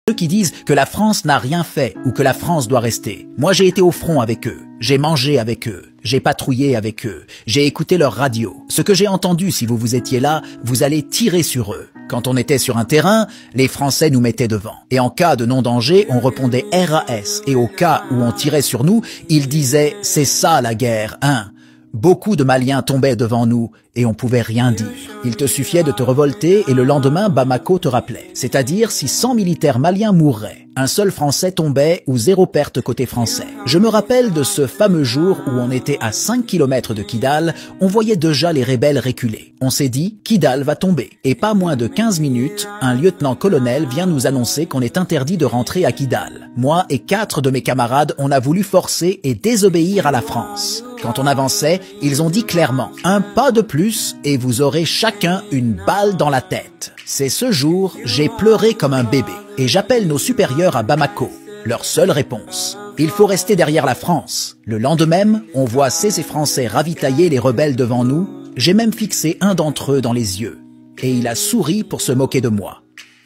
Ceux qui disent que la France n'a rien fait ou que la France doit rester. Moi, j'ai été au front avec eux, j'ai mangé avec eux, j'ai patrouillé avec eux, j'ai écouté leur radio. Ce que j'ai entendu, si vous étiez là, vous allez tirer sur eux. Quand on était sur un terrain, les Français nous mettaient devant. Et en cas de non-danger, on répondait RAS. Et au cas où on tirait sur nous, ils disaient « c'est ça la guerre, hein ». Beaucoup de Maliens tombaient devant nous et on pouvait rien dire. Il te suffisait de te révolter et le lendemain, Bamako te rappelait. C'est-à-dire si 100 militaires maliens mourraient, un seul Français tombait ou 0 perte côté français. Je me rappelle de ce fameux jour où on était à 5 km de Kidal, on voyait déjà les rebelles reculer. On s'est dit, Kidal va tomber. Et pas moins de 15 minutes, un lieutenant-colonel vient nous annoncer qu'on est interdit de rentrer à Kidal. Moi et 4 de mes camarades, on a voulu forcer et désobéir à la France. Quand on avançait, ils ont dit clairement « Un pas de plus et vous aurez chacun une balle dans la tête ». C'est ce jour, j'ai pleuré comme un bébé et j'appelle nos supérieurs à Bamako. Leur seule réponse « Il faut rester derrière la France ». Le lendemain, on voit ces Français ravitailler les rebelles devant nous. J'ai même fixé un d'entre eux dans les yeux et il a souri pour se moquer de moi.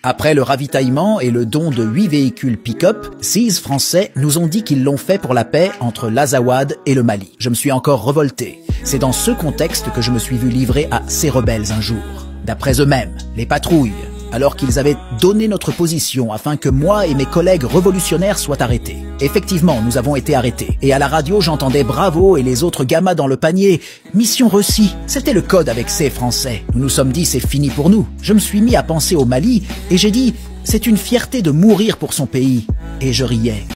Après le ravitaillement et le don de 8 véhicules pick-up, 6 Français nous ont dit qu'ils l'ont fait pour la paix entre l'Azawad et le Mali. Je me suis encore révolté. C'est dans ce contexte que je me suis vu livrer à ces rebelles un jour. D'après eux-mêmes, les patrouilles, alors qu'ils avaient donné notre position afin que moi et mes collègues révolutionnaires soient arrêtés. Effectivement, nous avons été arrêtés. Et à la radio, j'entendais Bravo et les autres gamins dans le panier. Mission réussie. C'était le code avec ces Français. Nous nous sommes dit, c'est fini pour nous. Je me suis mis à penser au Mali et j'ai dit, c'est une fierté de mourir pour son pays. Et je riais.